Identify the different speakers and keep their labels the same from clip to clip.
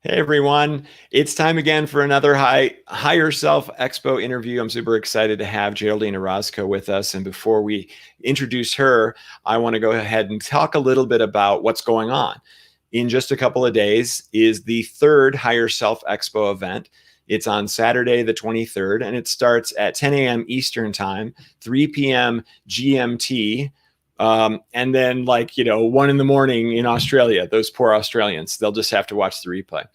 Speaker 1: Hey everyone, it's time again for another Higher Self Expo interview. I'm super excited to have Geraldine Orozco with us. And before we introduce her, I want to go ahead and talk a little bit about what's going on. In just a couple of days is the third Higher Self Expo event. It's on Saturday, the 23rd, and it starts at 10 a.m. Eastern Time, 3 p.m. GMT. And then, 1 in the morning in Australia, those poor Australians, they'll just have to watch the replay.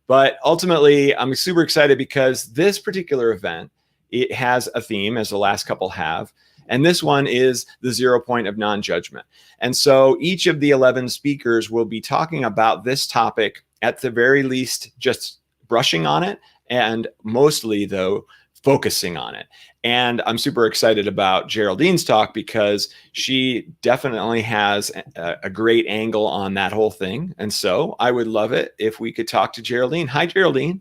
Speaker 1: But ultimately, I'm super excited because this particular event, it has a theme, as the last couple have. And this one is the 0 point of non-judgment. And so each of the 11 speakers will be talking about this topic, at the very least, just brushing on it, and mostly, though, focusing on it. And I'm super excited about Geraldine's talk because she definitely has a great angle on that whole thing. And so I would love it if we could talk to Geraldine. Hi, Geraldine.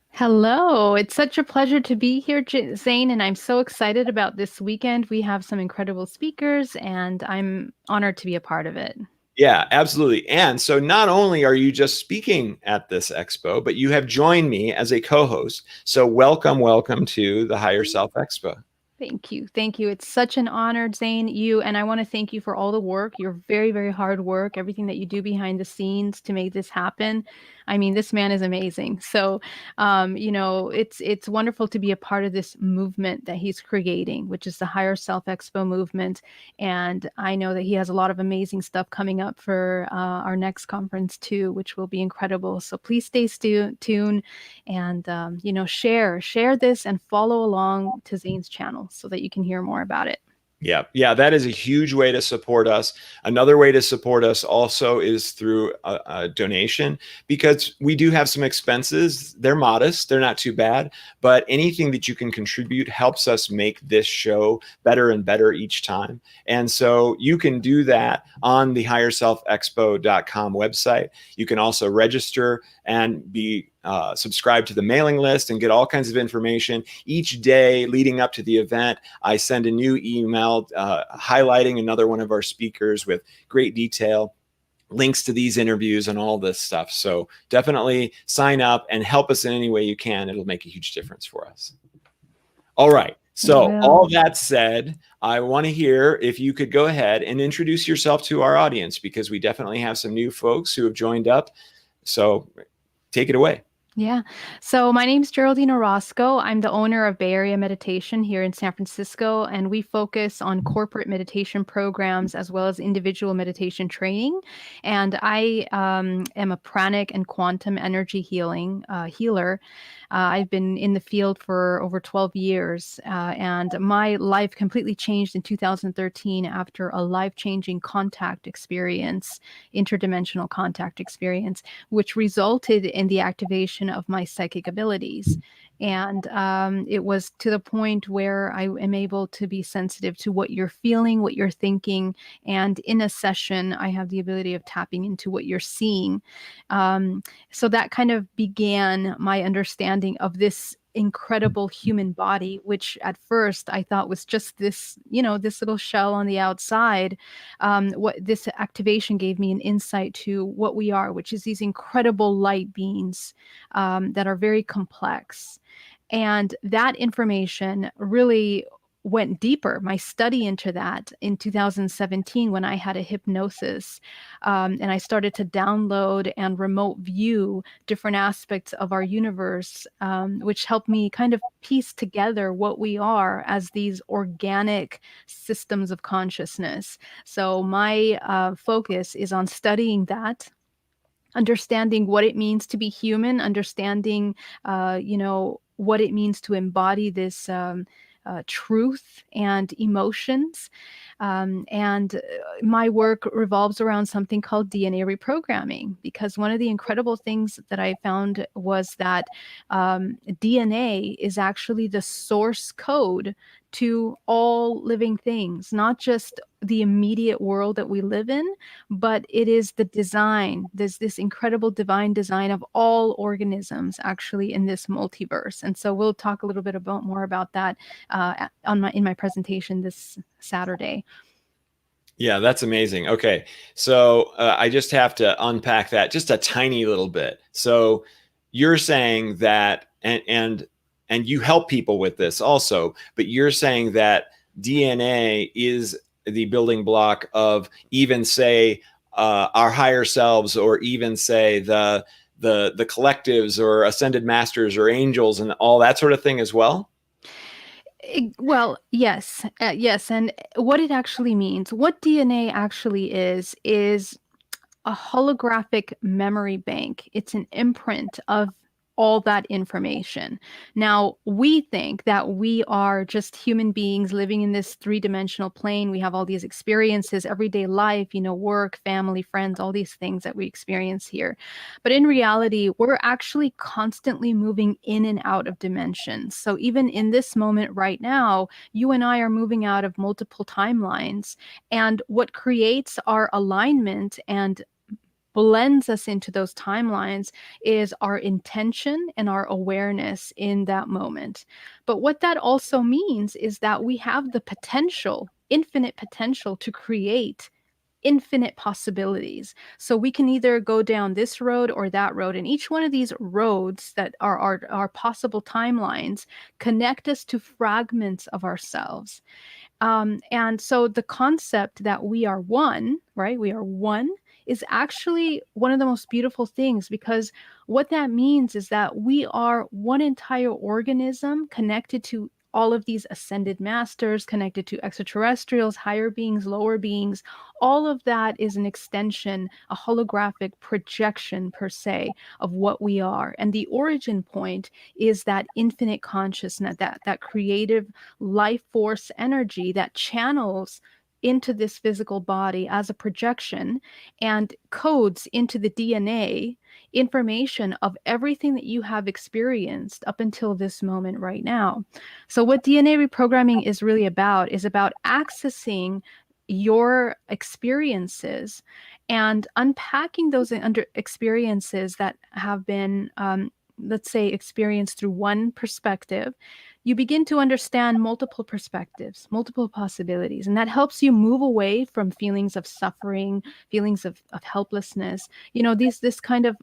Speaker 2: Hello, it's such a pleasure to be here, Zane, and I'm so excited about this weekend. We have some incredible speakers, and I'm honored to be a part of it.
Speaker 1: Yeah, absolutely. And so not only are you just speaking at this expo, but you have joined me as a co-host. So welcome to the Higher Self Expo.
Speaker 2: Thank you. Thank you. It's such an honor, Zane. And I want to thank you for all the work, your very, very hard work, everything that you do behind the scenes to make this happen. I mean, this man is amazing. So, it's wonderful to be a part of this movement that he's creating, which is the Higher Self Expo movement. And I know that he has a lot of amazing stuff coming up for our next conference too, which will be incredible. So please stay tuned and share this and follow along to Zane's channel so that you can hear more about it.
Speaker 1: Yeah, that is a huge way to support us. Another way to support us also is through a donation, because we do have some expenses. They're modest, they're not too bad, but anything that you can contribute helps us make this show better and better each time. And so you can do that on the higherselfexpo.com website. You can also register and be subscribe to the mailing list and get all kinds of information each day leading up to the event. I send a new email highlighting another one of our speakers with great detail, links to these interviews and all this stuff. So definitely sign up and help us in any way you can. It'll make a huge difference for us. All right. So all that said, I want to hear if you could go ahead and introduce yourself to our audience, because we definitely have some new folks who have joined up. So take it away.
Speaker 2: Yeah. So my name is Geraldine Orozco. I'm the owner of Bay Area Meditation here in San Francisco, and we focus on corporate meditation programs as well as individual meditation training. And I am a pranic and quantum energy healer. I've been in the field for over 12 years, and my life completely changed in 2013 after a life-changing contact experience, interdimensional contact experience, which resulted in the activation of my psychic abilities. And it was to the point where I am able to be sensitive to what you're feeling, what you're thinking. And in a session, I have the ability of tapping into what you're seeing. So that kind of began my understanding of this incredible human body, which at first I thought was just this, this little shell on the outside. What this activation gave me an insight to what we are, which is these incredible light beings that are very complex. And that information really went deeper. My study into that in 2017, when I had a hypnosis, and I started to download and remote view different aspects of our universe, which helped me kind of piece together what we are as these organic systems of consciousness. So my focus is on studying that, understanding what it means to be human, understanding, what it means to embody this truth and emotions. And my work revolves around something called DNA reprogramming, because one of the incredible things that I found was that DNA is actually the source code to all living things, not just the immediate world that we live in, but it is the design. There's this incredible divine design of all organisms actually in this multiverse. And so we'll talk a little bit more about that in my presentation this Saturday.
Speaker 1: Yeah, that's amazing. Okay. So I just have to unpack that just a tiny little bit. So you're saying that, and you help people with this also, but you're saying that DNA is the building block of even say our higher selves, or even say the collectives or ascended masters or angels and all that sort of thing as well.
Speaker 2: Well, yes, yes. And what it actually means, what DNA actually is a holographic memory bank. It's an imprint of all that information. Now, we think that we are just human beings living in this three-dimensional plane. We have all these experiences, everyday life, work, family, friends, all these things that we experience here. But in reality, we're actually constantly moving in and out of dimensions. So even in this moment right now, you and I are moving out of multiple timelines. And what creates our alignment and blends us into those timelines is our intention and our awareness in that moment. But what that also means is that we have the potential, infinite potential, to create infinite possibilities. So we can either go down this road or that road. And each one of these roads that are our possible timelines connect us to fragments of ourselves. And so the concept that we are one, right? We are one is actually one of the most beautiful things, because what that means is that we are one entire organism connected to all of these ascended masters, connected to extraterrestrials, higher beings, lower beings. All of that is an extension, a holographic projection per se of what we are. And the origin point is that infinite consciousness, that creative life force energy that channels into this physical body as a projection and codes into the DNA information of everything that you have experienced up until this moment right now. So what DNA reprogramming is really about is about accessing your experiences and unpacking those under experiences that have been let's say experienced through one perspective. You begin to understand multiple perspectives, multiple possibilities, and that helps you move away from feelings of suffering, feelings of helplessness, this kind of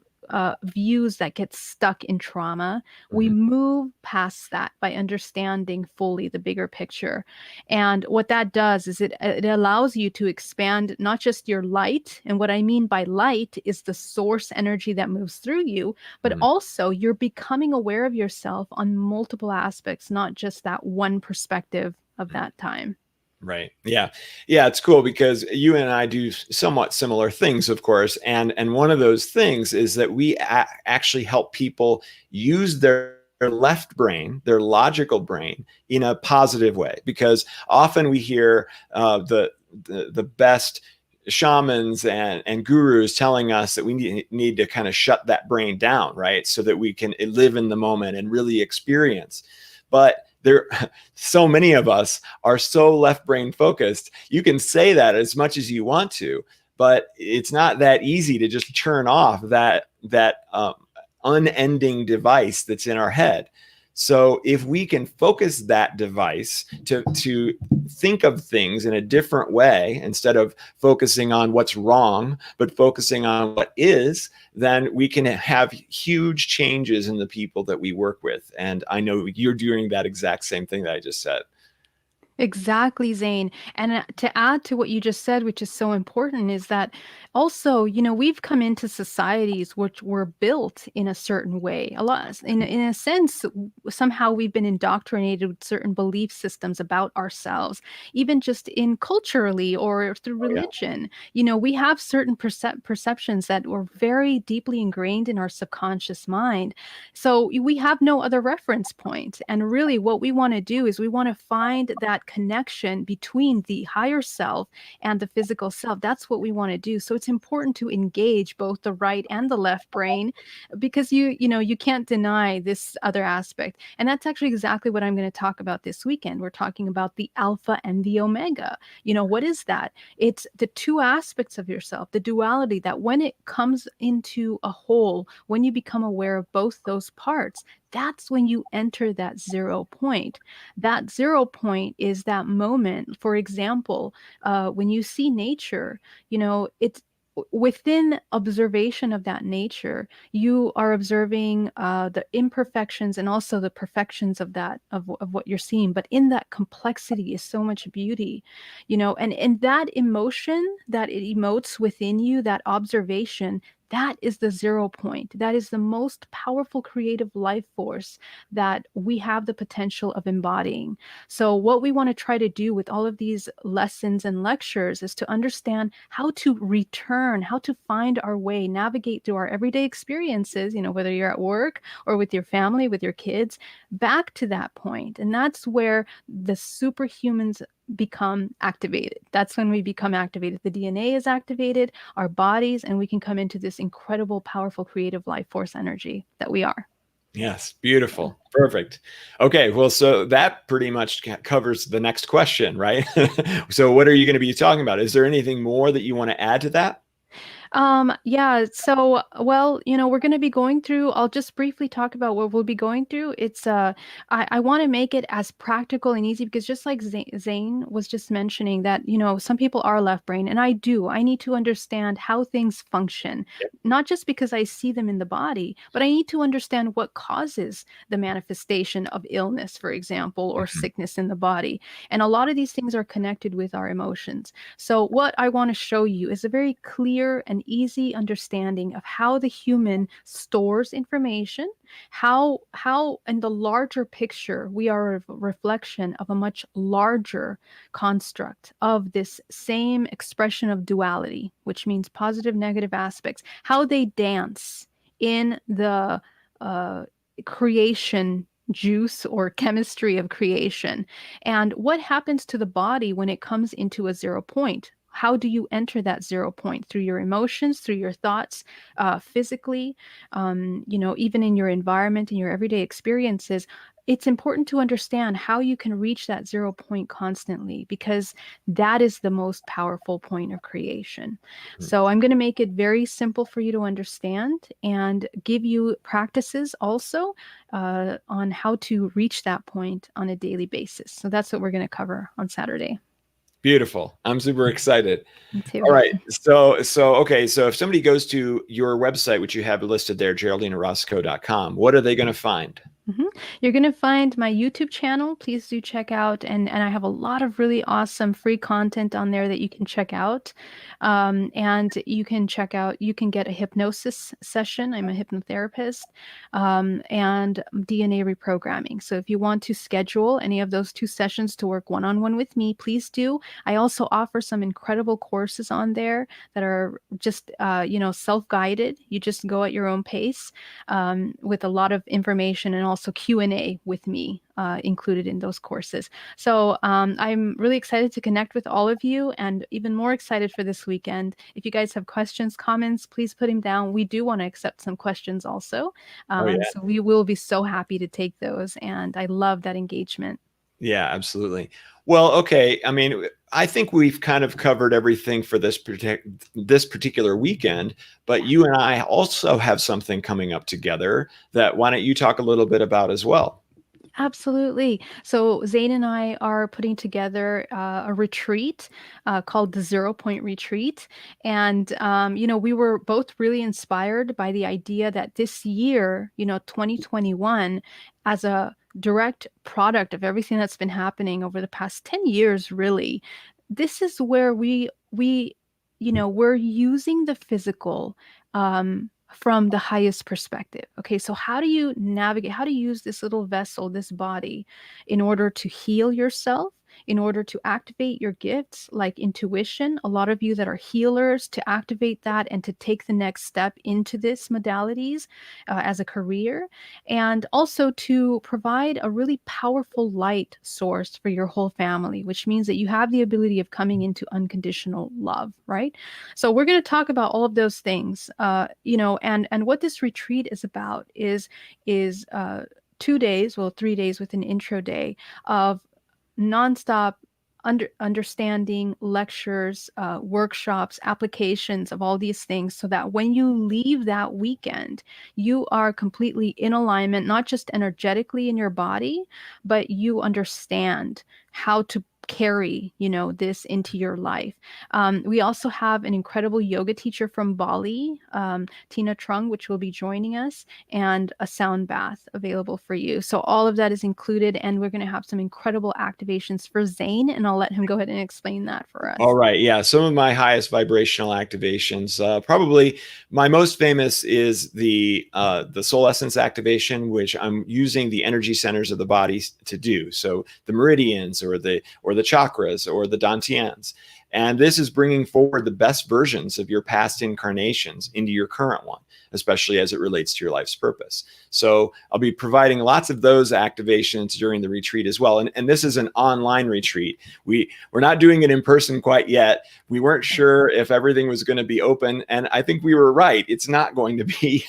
Speaker 2: views that get stuck in trauma. We
Speaker 1: Mhm.
Speaker 2: move past that by understanding fully the bigger picture. And what that does is it allows you to expand not just your light. And what I mean by light is the source energy that moves through you, but
Speaker 1: Mhm.
Speaker 2: also you're becoming aware of yourself on multiple aspects, not just that one perspective of that time.
Speaker 1: Right. Yeah. Yeah. It's cool because you and I do somewhat similar things, of course. And one of those things is that we actually help people use their left brain, their logical brain, in a positive way. Because often we hear the best shamans and gurus telling us that we need to kind of shut that brain down, right? So that we can live in the moment and really experience. But there, so many of us are so left brain focused. You can say that as much as you want to, but it's not that easy to just turn off that unending device that's in our head. So if we can focus that device to think of things in a different way, instead of focusing on what's wrong, but focusing on what is, then we can have huge changes in the people that we work with. And I know you're doing that exact same thing that I just said.
Speaker 2: Exactly, Zane. And to add to what you just said, which is so important, is that also, we've come into societies which were built in a certain way. A lot, in a sense, somehow we've been indoctrinated with certain belief systems about ourselves, even just in culturally or through
Speaker 1: Oh, yeah.
Speaker 2: religion. We have certain perceptions that were very deeply ingrained in our subconscious mind. So we have no other reference point. And really, what we want to do is we want to find that connection between the higher self and the physical self. That's what we want to do. So it's important to engage both the right and the left brain, because you can't deny this other aspect. And that's actually exactly what I'm going to talk about this weekend. We're talking about the alpha and the omega. What is that? It's the two aspects of yourself, the duality, that when it comes into a whole, when you become aware of both those parts, that's when you enter that 0 point. That 0 point is that moment. For example, when you see nature, it's within observation of that nature, you are observing the imperfections and also the perfections of that of what you're seeing. But in that complexity is so much beauty, and that emotion that it emotes within you, that observation, that is the 0 point. That is the most powerful creative life force that we have the potential of embodying. So, what we want to try to do with all of these lessons and lectures is to understand how to return, how to find our way, navigate through our everyday experiences, whether you're at work or with your family, with your kids, back to that point. And that's where the superhumans become activated. That's when we become activated. The DNA is activated, our bodies, and we can come into this incredible, powerful, creative life force energy that we are.
Speaker 1: Yes, beautiful. Perfect. Okay, well, so that pretty much covers the next question, right? So what are you going to be talking about? Is there anything more that you want to add to that?
Speaker 2: Yeah, so, well, we're going to be going through, I'll just briefly talk about what we'll be going through. I want to make it as practical and easy because just like Xane was just mentioning that, some people are left brain, and I need to understand how things function, not just because I see them in the body, but I need to understand what causes the manifestation of illness, for example, or sickness in the body. And a lot of these things are connected with our emotions. So what I want to show you is a very clear and easy understanding of how the human stores information, how in the larger picture we are a reflection of a much larger construct of this same expression of duality, which means positive, negative aspects, how they dance in the creation juice or chemistry of creation, and what happens to the body when it comes into a 0 point. How do you enter that 0 point? Through your emotions, through your thoughts, physically, even in your environment, in your everyday experiences. It's important to understand how you can reach that 0 point constantly, because that is the most powerful point of creation. So I'm going to make it very simple for you to understand and give you practices also on how to reach that point on a daily basis. So that's what we're going to cover on Saturday.
Speaker 1: Beautiful. I'm super excited.
Speaker 2: Me too.
Speaker 1: All right. So okay. So if somebody goes to your website, which you have listed there, GeraldineOrozco.com, what are they going to find?
Speaker 2: You're going to find my YouTube channel. Please do check out. And I have a lot of really awesome free content on there that you can check out. And you can get a hypnosis session. I'm a hypnotherapist, and DNA reprogramming. So if you want to schedule any of those two sessions to work one-on-one with me, please do. I also offer some incredible courses on there that are just, self-guided. You just go at your own pace, with a lot of information, and also Q&A with me included in those courses. So I'm really excited to connect with all of you, and even more excited for this weekend. If you guys have questions, comments, please put them down. We do want to accept some questions also.
Speaker 1: Oh, yeah.
Speaker 2: So we will be so happy to take those, and I love that engagement.
Speaker 1: Yeah, absolutely. Well, okay. I mean, I think we've kind of covered everything for this particular weekend, but you and I also have something coming up together that why don't you talk a little bit about as well?
Speaker 2: Absolutely. So Xane and I are putting together a retreat called the 0 Point Retreat. And, we were both really inspired by the idea that this year, 2021, as a direct product of everything that's been happening over the past 10 years, really, this is where we're using the physical, from the highest perspective. Okay, so how do you navigate, how to use this little vessel, this body, in order to heal yourself, in order to activate your gifts like intuition? A lot of you that are healers, to activate that and to take the next step into this modalities as a career, and also to provide a really powerful light source for your whole family, which means that you have the ability of coming into unconditional love, right? So we're going to talk about all of those things, and what this retreat is about is 2 days, well, 3 days with an intro day of nonstop understanding, lectures, workshops, applications of all these things, so that when you leave that weekend, you are completely in alignment, not just energetically in your body, but you understand how to carry, this into your life. We also have an incredible yoga teacher from Bali, Tina Trung, which will be joining us, and a sound bath available for you. So all of that is included, and we're going to have some incredible activations for Xane, and I'll let him go ahead and explain that for us.
Speaker 1: All right. Yeah. Some of my highest vibrational activations, probably my most famous is the soul essence activation, which I'm using the energy centers of the body to do. So the meridians or the chakras or the dantians. And this is bringing forward the best versions of your past incarnations into your current one, especially as it relates to your life's purpose. So I'll be providing lots of those activations during the retreat as well. And this is an online retreat. We're not doing it in person quite yet. We weren't sure if everything was going to be open. And I think we were right. It's not going to be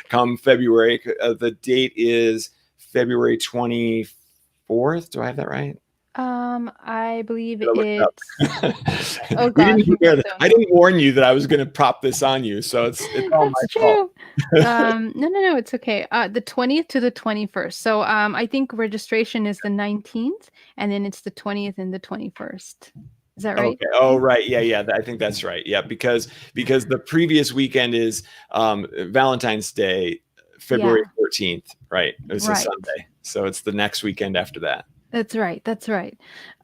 Speaker 1: come February. The date is February 24th. Do I have that right?
Speaker 2: I believe
Speaker 1: It
Speaker 2: it's. Oh gosh,
Speaker 1: I didn't warn you that I was going to prop this on you, so it's all
Speaker 2: That's
Speaker 1: my
Speaker 2: true.
Speaker 1: fault.
Speaker 2: No, it's okay. The 20th to the 21st. So, I think registration is the 19th, and then it's the 20th and the 21st. Is that right?
Speaker 1: Okay. Oh, right. Yeah. I think that's right. Yeah, because the previous weekend is Valentine's Day, February 14th. Right. It was a Sunday, so it's the next weekend after that.
Speaker 2: That's right. That's right.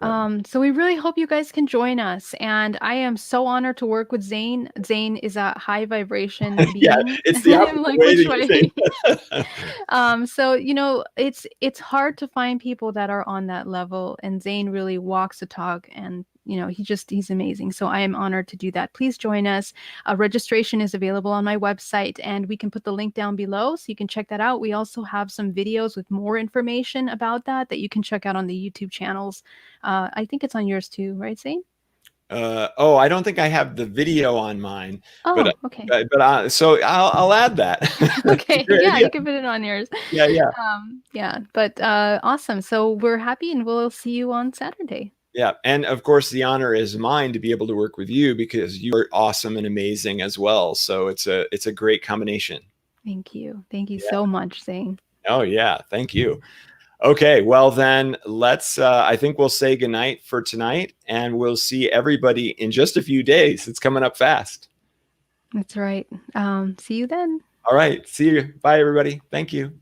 Speaker 1: Yeah.
Speaker 2: So we really hope you guys can join us. And I am so honored to work with Xane. Xane is a high vibration being.
Speaker 1: Yeah, it's the
Speaker 2: I'm like, which way?
Speaker 1: way.
Speaker 2: So, it's hard to find people that are on that level. And Xane really walks the talk, and he's amazing. So I am honored to do that. Please join us. Registration is available on my website, and we can put the link down below so you can check that out. We also have some videos with more information about that you can check out on the YouTube channels. I think it's on yours too, right, Xane?
Speaker 1: I don't think I have the video on mine.
Speaker 2: Oh, okay.
Speaker 1: So I'll add that.
Speaker 2: Okay, yeah, you can put it on yours.
Speaker 1: Yeah.
Speaker 2: Yeah, but awesome. So we're happy, and we'll see you on Saturday.
Speaker 1: Yeah. And of course, the honor is mine to be able to work with you because you are awesome and amazing as well. So it's a great combination.
Speaker 2: Thank you. Thank you so much, Xane.
Speaker 1: Oh, yeah. Thank you. Okay. Well, then let's, I think we'll say goodnight for tonight, and we'll see everybody in just a few days. It's coming up fast.
Speaker 2: That's right. See you then.
Speaker 1: All right. See you. Bye, everybody. Thank you.